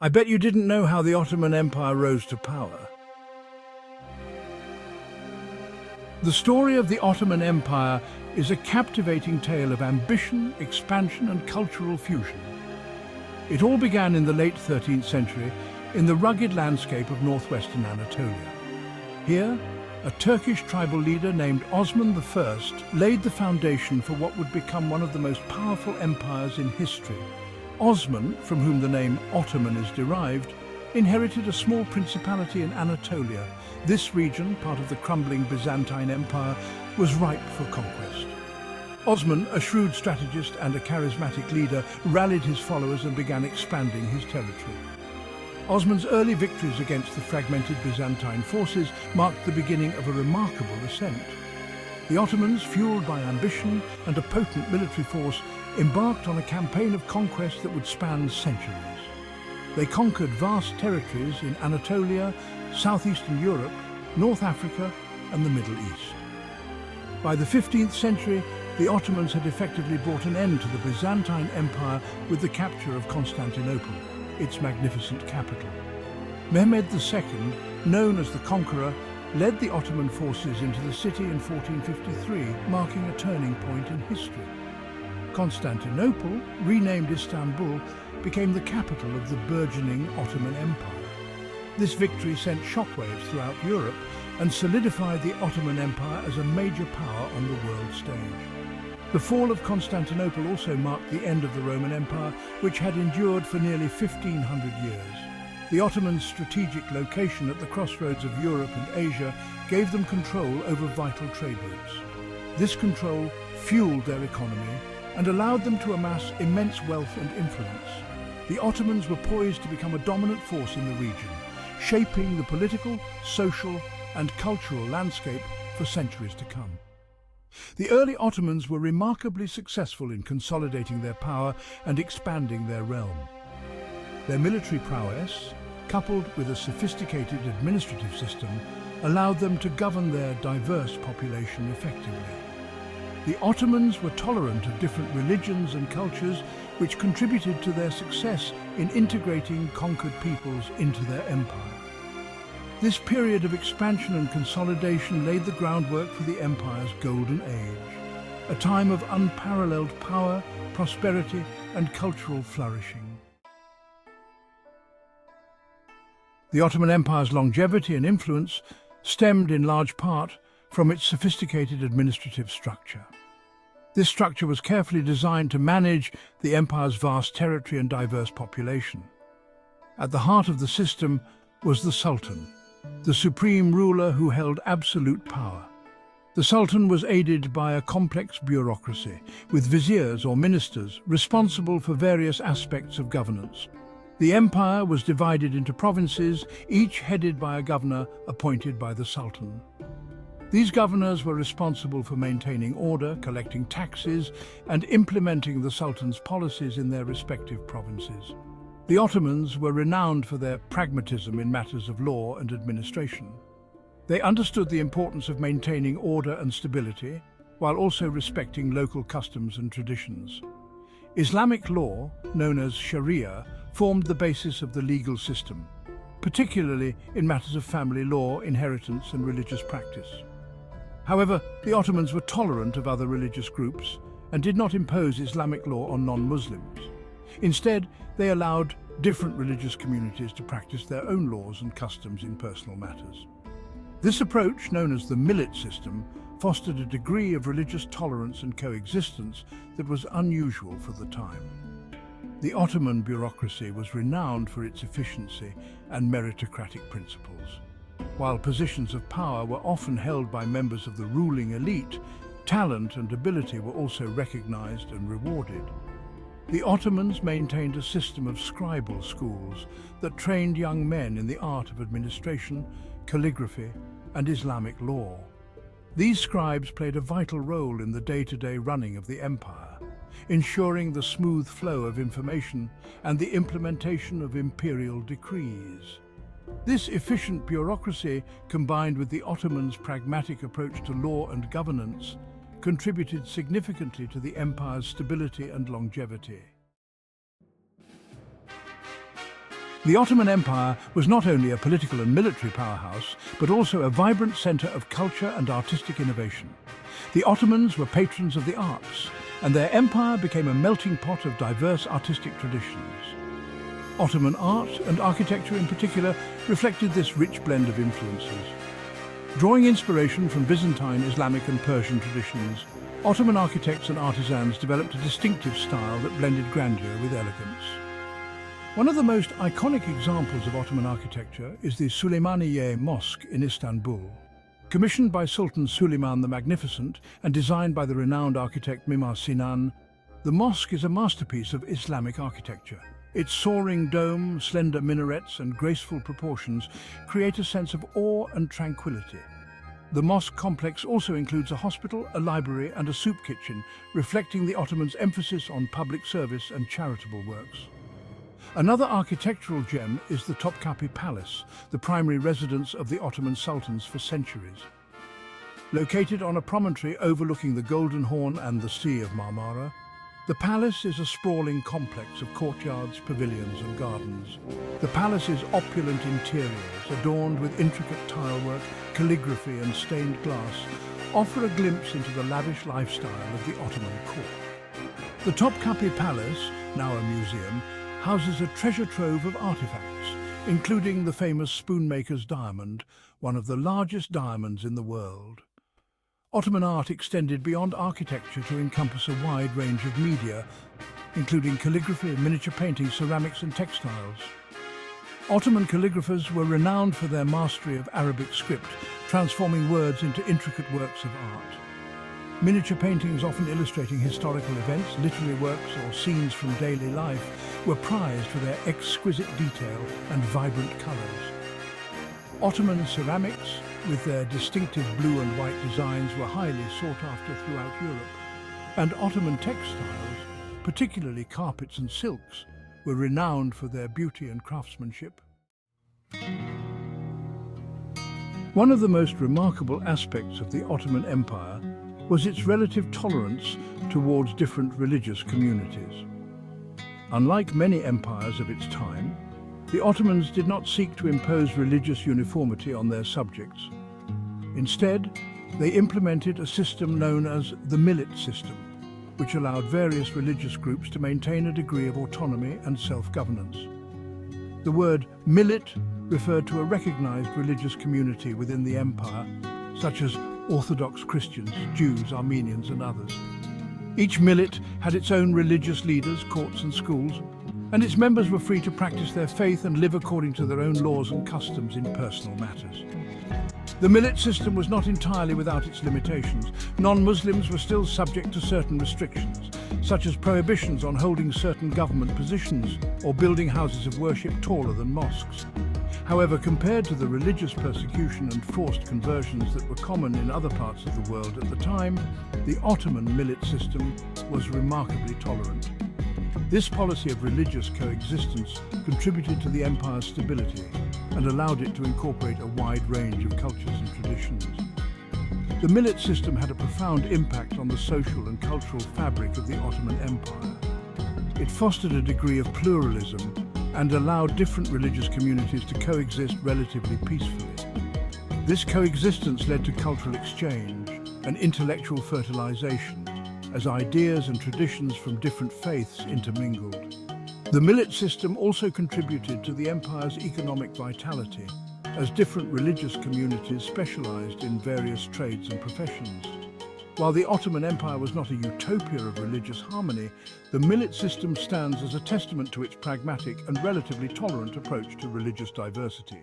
I bet you didn't know how the Ottoman Empire rose to power. The story of the Ottoman Empire is a captivating tale of ambition, expansion, and cultural fusion. It all began in the late 13th century in the rugged landscape of northwestern Anatolia. Here, a Turkish tribal leader named Osman I laid the foundation for what would become one of the most powerful empires in history. Osman, from whom the name Ottoman is derived, inherited a small principality in Anatolia. This region, part of the crumbling Byzantine Empire, was ripe for conquest. Osman, a shrewd strategist and a charismatic leader, rallied his followers and began expanding his territory. Osman's early victories against the fragmented Byzantine forces marked the beginning of a remarkable ascent. The Ottomans, fueled by ambition and a potent military force, embarked on a campaign of conquest that would span centuries. They conquered vast territories in Anatolia, southeastern Europe, North Africa, and the Middle East. By the 15th century, the Ottomans had effectively brought an end to the Byzantine Empire with the capture of Constantinople, its magnificent capital. Mehmed II, known as the Conqueror, led the Ottoman forces into the city in 1453, marking a turning point in history. Constantinople, renamed Istanbul, became the capital of the burgeoning Ottoman Empire. This victory sent shockwaves throughout Europe and solidified the Ottoman Empire as a major power on the world stage. The fall of Constantinople also marked the end of the Roman Empire, which had endured for nearly 1,500 years. The Ottomans' strategic location at the crossroads of Europe and Asia gave them control over vital trade routes. This control fueled their economy and allowed them to amass immense wealth and influence. The Ottomans were poised to become a dominant force in the region, shaping the political, social, and cultural landscape for centuries to come. The early Ottomans were remarkably successful in consolidating their power and expanding their realm. Their military prowess, coupled with a sophisticated administrative system, allowed them to govern their diverse population effectively. The Ottomans were tolerant of different religions and cultures, which contributed to their success in integrating conquered peoples into their empire. This period of expansion and consolidation laid the groundwork for the empire's golden age, a time of unparalleled power, prosperity, and cultural flourishing. The Ottoman Empire's longevity and influence stemmed in large part from its sophisticated administrative structure. This structure was carefully designed to manage the empire's vast territory and diverse population. At the heart of the system was the Sultan, the supreme ruler who held absolute power. The Sultan was aided by a complex bureaucracy, with viziers or ministers responsible for various aspects of governance. The empire was divided into provinces, each headed by a governor appointed by the Sultan. These governors were responsible for maintaining order, collecting taxes, and implementing the Sultan's policies in their respective provinces. The Ottomans were renowned for their pragmatism in matters of law and administration. They understood the importance of maintaining order and stability, while also respecting local customs and traditions. Islamic law, known as Sharia, formed the basis of the legal system, particularly in matters of family law, inheritance, and religious practice. However, the Ottomans were tolerant of other religious groups and did not impose Islamic law on non-Muslims. Instead, they allowed different religious communities to practice their own laws and customs in personal matters. This approach, known as the millet system, fostered a degree of religious tolerance and coexistence that was unusual for the time. The Ottoman bureaucracy was renowned for its efficiency and meritocratic principles. While positions of power were often held by members of the ruling elite, talent and ability were also recognized and rewarded. The Ottomans maintained a system of scribal schools that trained young men in the art of administration, calligraphy, and Islamic law. These scribes played a vital role in the day-to-day running of the empire, ensuring the smooth flow of information and the implementation of imperial decrees. This efficient bureaucracy, combined with the Ottomans' pragmatic approach to law and governance, contributed significantly to the empire's stability and longevity. The Ottoman Empire was not only a political and military powerhouse, but also a vibrant centre of culture and artistic innovation. The Ottomans were patrons of the arts, and their empire became a melting pot of diverse artistic traditions. Ottoman art, and architecture in particular, reflected this rich blend of influences. Drawing inspiration from Byzantine, Islamic and Persian traditions, Ottoman architects and artisans developed a distinctive style that blended grandeur with elegance. One of the most iconic examples of Ottoman architecture is the Süleymaniye Mosque in Istanbul. Commissioned by Sultan Süleyman the Magnificent and designed by the renowned architect Mimar Sinan, the mosque is a masterpiece of Islamic architecture. Its soaring dome, slender minarets and graceful proportions create a sense of awe and tranquility. The mosque complex also includes a hospital, a library and a soup kitchen, reflecting the Ottomans' emphasis on public service and charitable works. Another architectural gem is the Topkapi Palace, the primary residence of the Ottoman sultans for centuries. Located on a promontory overlooking the Golden Horn and the Sea of Marmara, the palace is a sprawling complex of courtyards, pavilions and gardens. The palace's opulent interiors, adorned with intricate tilework, calligraphy and stained glass, offer a glimpse into the lavish lifestyle of the Ottoman court. The Topkapi Palace, now a museum, houses a treasure trove of artifacts, including the famous spoonmaker's diamond, one of the largest diamonds in the world. Ottoman art extended beyond architecture to encompass a wide range of media, including calligraphy, miniature painting, ceramics and textiles. Ottoman calligraphers were renowned for their mastery of Arabic script, transforming words into intricate works of art. Miniature paintings, often illustrating historical events, literary works or scenes from daily life, were prized for their exquisite detail and vibrant colours. Ottoman ceramics, with their distinctive blue and white designs, were highly sought after throughout Europe. And Ottoman textiles, particularly carpets and silks, were renowned for their beauty and craftsmanship. One of the most remarkable aspects of the Ottoman Empire was its relative tolerance towards different religious communities. Unlike many empires of its time, the Ottomans did not seek to impose religious uniformity on their subjects. Instead, they implemented a system known as the millet system, which allowed various religious groups to maintain a degree of autonomy and self-governance. The word millet referred to a recognized religious community within the empire, such as Orthodox Christians, Jews, Armenians and others. Each millet had its own religious leaders, courts and schools, and its members were free to practice their faith and live according to their own laws and customs in personal matters. The millet system was not entirely without its limitations. Non-Muslims were still subject to certain restrictions, such as prohibitions on holding certain government positions or building houses of worship taller than mosques. However, compared to the religious persecution and forced conversions that were common in other parts of the world at the time, the Ottoman millet system was remarkably tolerant. This policy of religious coexistence contributed to the empire's stability and allowed it to incorporate a wide range of cultures and traditions. The millet system had a profound impact on the social and cultural fabric of the Ottoman Empire. It fostered a degree of pluralism and allowed different religious communities to coexist relatively peacefully. This coexistence led to cultural exchange and intellectual fertilization, as ideas and traditions from different faiths intermingled. The millet system also contributed to the empire's economic vitality, as different religious communities specialized in various trades and professions. While the Ottoman Empire was not a utopia of religious harmony, the millet system stands as a testament to its pragmatic and relatively tolerant approach to religious diversity.